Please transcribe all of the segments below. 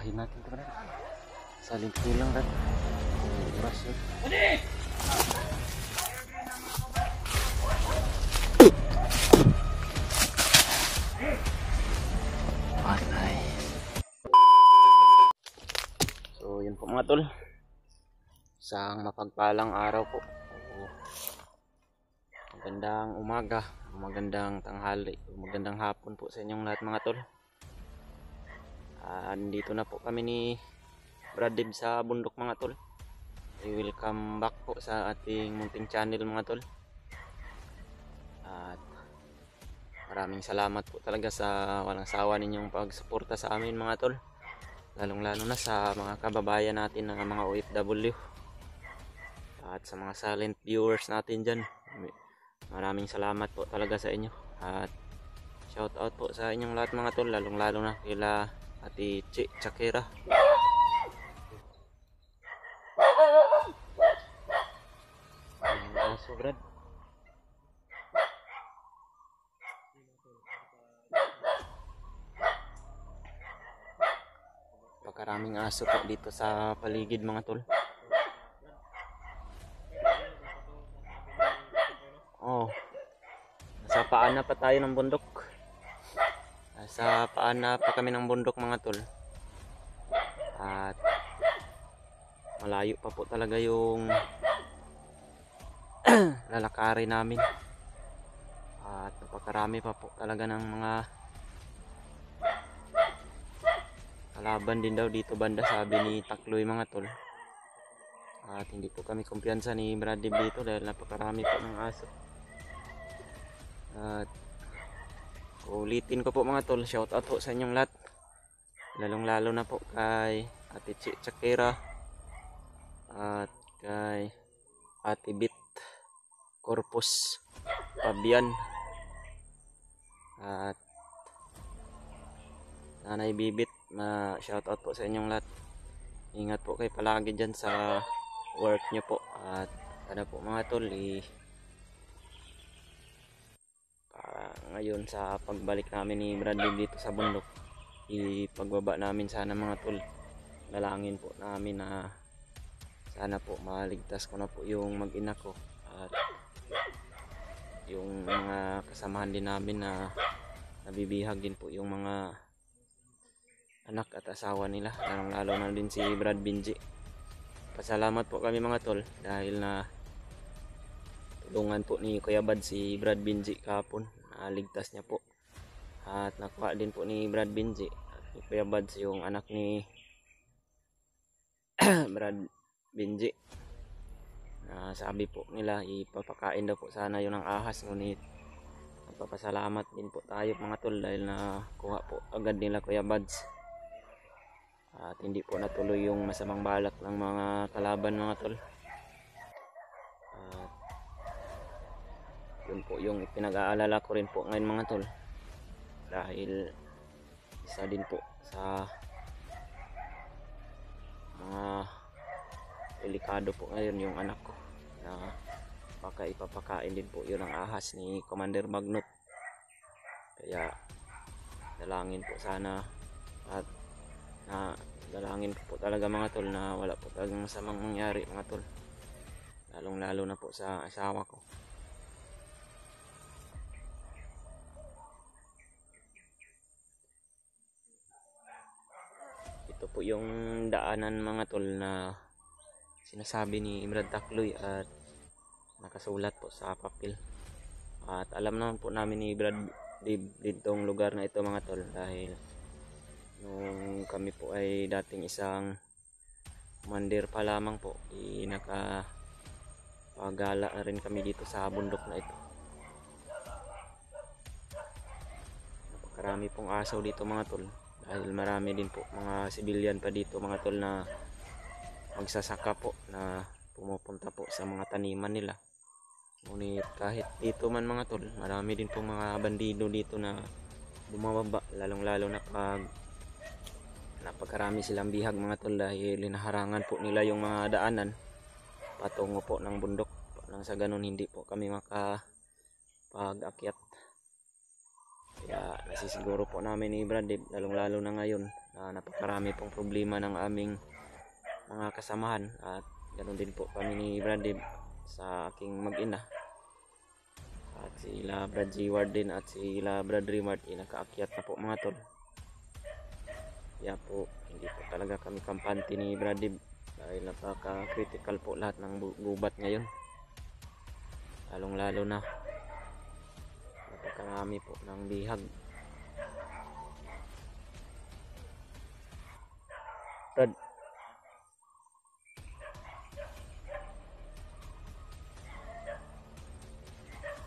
Basahin natin ito, Brad. Salin lang, Brad. Oras yun. Patay. So yun po mga tol, isang mapagpalang araw po. Magandang umaga, magandang tanghali, magandang hapon po sa inyong lahat mga tol. Andito na po kami ni Brad Dib sa bundok mga tol. Welcome back po sa ating munting channel mga tol. At maraming salamat po talaga sa walang sawa ninyong pagsuporta sa amin mga tol. Lalong-lalo na sa mga kababayan natin ng mga OFW at sa mga silent viewers natin dyan. Maraming salamat po talaga sa inyo at shout out po sa inyong lahat mga tol, lalong-lalo na kila Ate Chi Chakera. Aso Brad. Pagkaraming aso po dito sa paligid mga tol. Oh, nasa paan na pa tayo ng bundok. Nasa paan na pa kami ng bundok mga tol. At malayo pa po talaga yung lalakarin namin. At napakarami pa po talaga ng mga kalaban din daw dito banda, sabi ni Takloy mga tol. At hindi po kami kumpiyansa ni Brad Dib dito dahil napakarami po ng aso. At ulitin ko po mga tol, shout out po sa inyong lahat, lalong-lalo na po kay Ate Chi Chakera at kay Ate Bit Corpus Fabian at Nanay Bibit. Shout out po sa inyong lahat. Ingat po kayo palagi dyan sa work nyo po. At sana po mga tol, ngayon sa pagbalik namin ni Brad Dib dito sa bundok, ipagbaba namin sana mga tol. Dalangin po namin na sana po maligtas ko na po yung mag-ina ko at yung mga kasamahan din namin na nabibihag din po yung mga anak at asawa nila, lalo na din si Brad Binji. Pasalamat po kami mga tol dahil na tulungan po ni Kuya Bad si Brad Binji kahapon, naligtas niya po at nakuha din po ni Brad Binji at ni Kuya Bad yung anak ni Brad Binji. Sabi po nila ipapakain daw po sana yun ng ahas, ngunit magpapasalamat din po tayo mga tol dahil na kuha po agad nila Kuya Bads. At hindi po natuloy yung masamang balak ng mga kalaban mga tol. At yun po yung pinag-aalala ko rin po ngayon mga tol, dahil isa din po sa mga delikado po ngayon yung anak ko na baka ipapakain din po yun ang ahas ni Commander Magnot. Kaya dalangin po sana at dalangin po talaga mga tol na wala po talagang masamang mangyari mga tol, lalong-lalo na po sa asawa ko. Ito po yung daanan mga tol na sinasabi ni Brad Takloy at nakasulat po sa papel. At alam naman po namin ni Brad ditong lugar na ito mga tol, dahil nung kami po ay dating isang commander pa lamang po, nakapagala rin kami dito sa bundok na ito. Napakarami pong asaw dito mga tol, dahil marami din po mga civilian pa dito mga tol na magsasaka po na pumupunta po sa mga taniman nila. Ngunit kahit dito man mga tol, marami din po mga bandido dito na bumababa, lalong-lalo na pag napakarami silang bihag mga tol, dahil hinaharangan po nila yung mga daanan patungo po ng bundok. Nang sa ganun hindi po kami makapag-akyat. Kaya nasisiguro po namin ni Brad Dib, lalong-lalo na ngayon na napakarami pong problema ng aming mga kasamahan, at ganoon din po kami ni Brad sa aking mag-ina, at sila Brad G-Ward din at sila Brad Rimart nakaakyat na po mga tol. Kaya po hindi po talaga kami kampante ni Brad dahil napaka-critical po lahat ng gubat ngayon, lalong lalo na napakarami po ng bihag. Brad,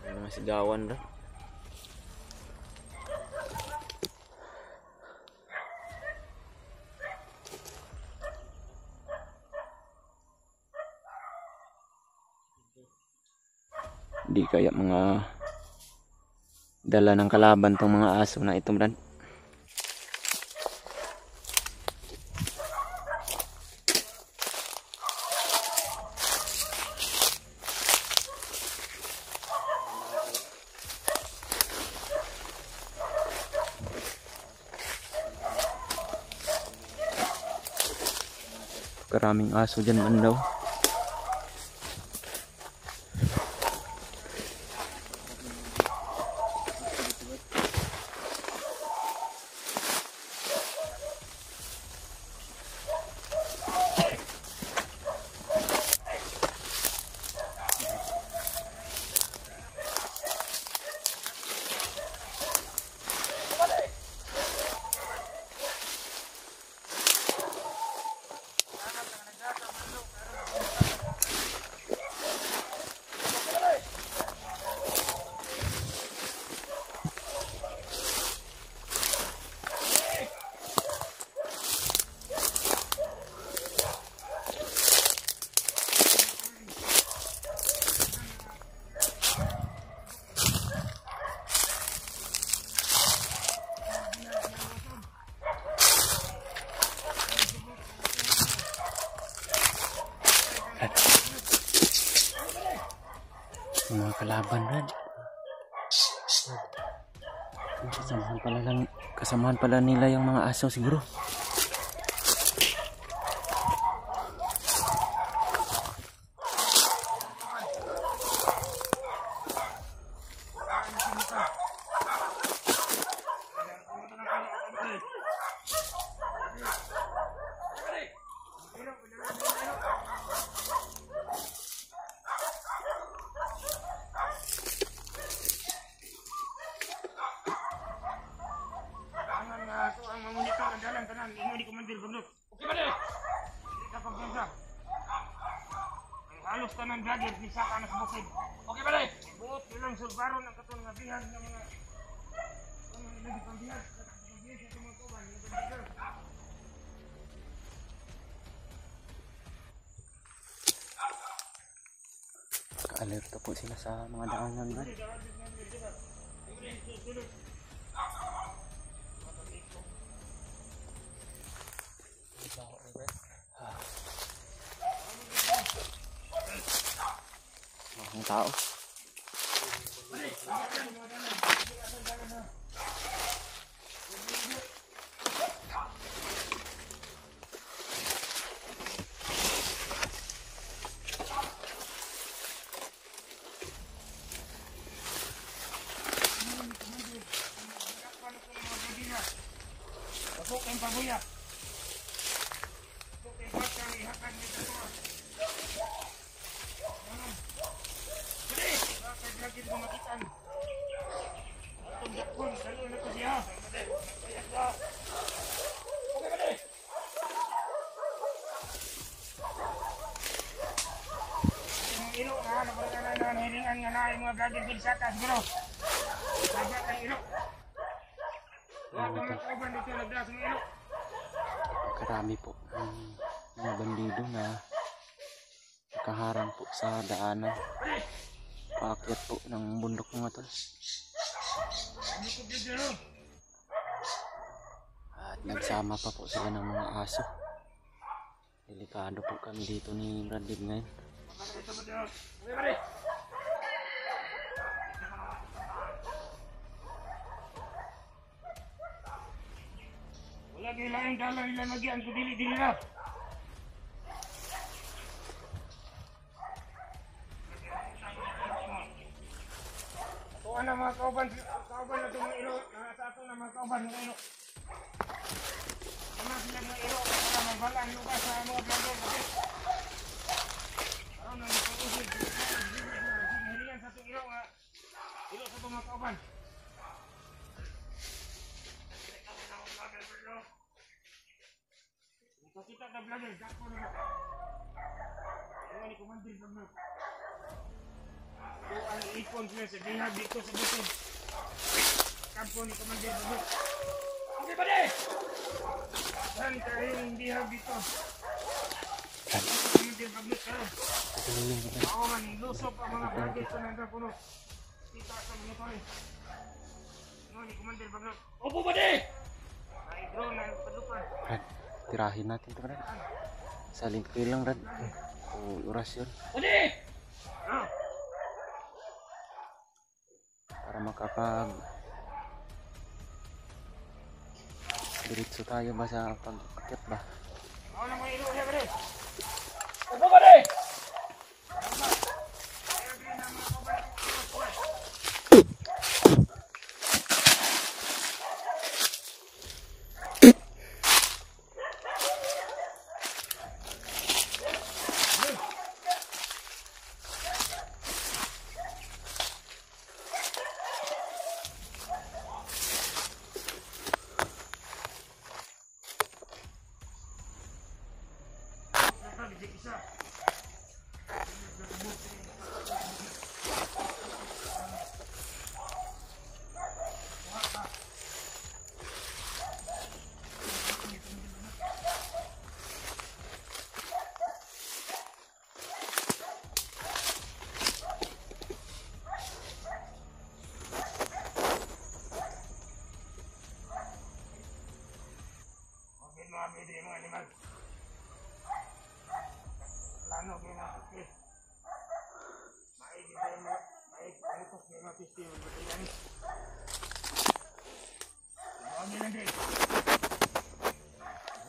may mga sigawan Brad. Di kaya mga dala ng kalaban tong mga aso na ito Brad. Karaming aso dyan man daw. Mga kalaban Brad. Kasamahan pala nila yung mga aso siguro. Ang monitor ang dalan tanan ingon di komandir bundok. Okay ba deh? Kita kumpiyansa. Ay halos tanan vlogger ni sa kanas bukid. Okay ba deh? Buot ilang sulbaron ang katon nga bihag ng mga ilang pambihag sa tumutuban ng bandero. Ka-alerto po sila sa mga daanan Brad. Ang tao. Pasok ang pabuya. Pasok ang patang ihakan nito to. Dali, bakit lagi di makitaan? Atong dakon, salo na to siya. Bayad ka. Okay ba dali? Yung ilo na, napalit na hilingan nga na yung mga vlogger binsata siguro. Sabat ang ilo. Lahat ng mga kauban dito nagdas ng ilo. Karami po ng mga bandido na nakaharang po sa daanan. Paakyat po ng bundok mga tol. At nagsama pa po sila ng mga aso. Delikado po kami dito ni Brad ngayon. Wala kay laing dalan nila nagyan ko dili na. Ito na mga kauban na ito mga ilo. Sa ato na mga kauban mga ilo. Mga sila mga ilo. Para magbalaan lugar sa mga vlogger. Kasi parang nang ipag-usig. Hinihingan sa itong ilo nga. Ilo sa itong mga kauban. Kita na vlogger. Dako na na. Ano ni Kumandir vlogger. Ito ang ipon sila sa bihag dito sa bukid. Kampo ni Kumandir vlogger. Okay ba de? Saan kayong bihag dito? Kumandir vlogger kayo. Ako man, lusok ang mga vlogger sa nandapuno. Kita sa mga pare. Ano ni Kumandir vlogger. Opo ba de? Ay drone na padupan. Tirahin natin ito, Brad. Saling lang, Brad. O oras yun. Para makapag diretso tayo ba sa pag-akit ba? Ako na mga ilo niya, Brad. Opo ba de? Mga animal. Plano kayo na kasi. Maigi tayo maikutok kayo na festival. Ba't yan? Huwag nyo lang din.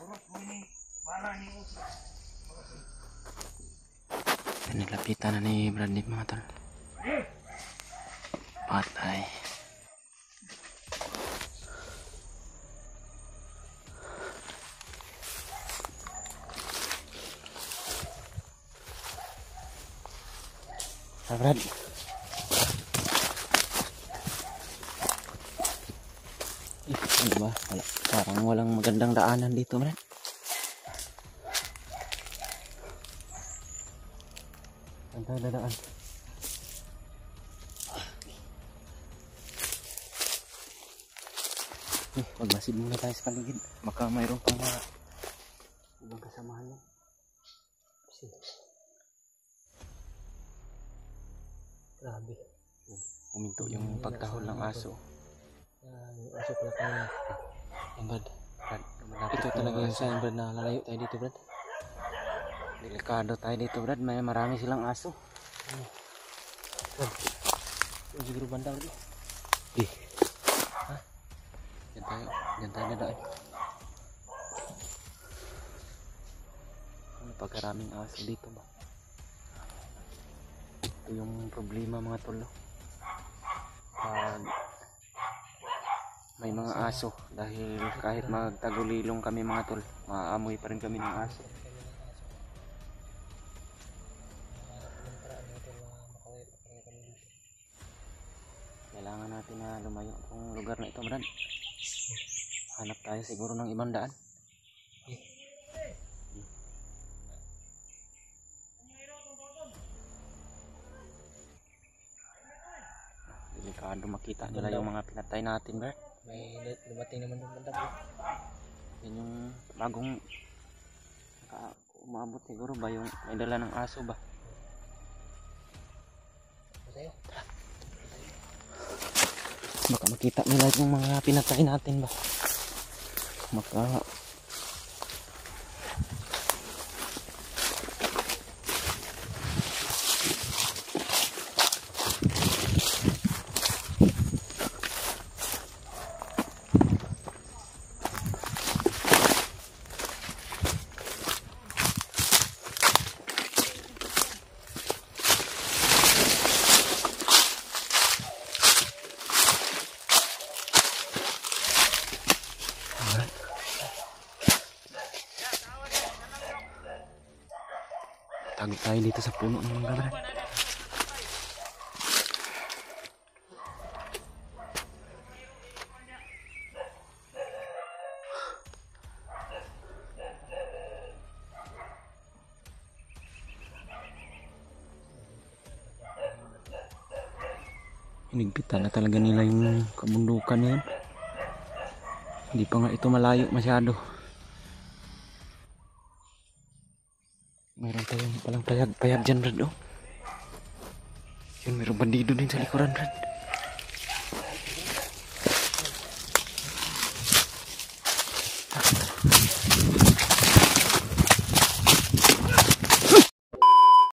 Burot mo ni bala ni uso. Nilapitan na ni Bradley mga tol. Patay. Brad. Ano ba? Parang walang magandang daanan dito, Brad. Saan tayo dadaan? Magmasid muna tayo sa paligid. Baka mayroon pang mga ibang kasamahan yan. Grabe. Huminto yung pagtahol ng aso. Yung aso pala tayo. Ang Brad. Ito talaga yung sign, Brad, na lalayo tayo dito, Brad. Delikado tayo dito, Brad. May marami silang aso. Brad. Yung siguro banda, Brad. Ha? Diyan tayo nadaan. Ano pagkaraming aso dito ba? Yung problema mga tol, pag may mga aso, dahil kahit magtagulilong kami mga tol, maamoy pa rin kami ng aso. Kailangan natin na lumayo itong lugar na ito, Brad. Hanap tayo siguro ng ibang daan. Delikado makita nila yung mga pinatay natin, Bert. May lumating naman yung banda, bro. Yan yung bagong umabot siguro ba yung may dala ng aso ba? Masaya. Baka makita nila yung mga pinatay natin ba? Maka Ano tayo dito sa puno ng mangga, Brad? Hinigpitan na talaga nila yung kabundukan na yan. Hindi pa nga ito malayo masyado. Meron tayong palang payag dyan, Brad, oh. Yun, meron bandido din sa likuran, Brad. Tara, tara.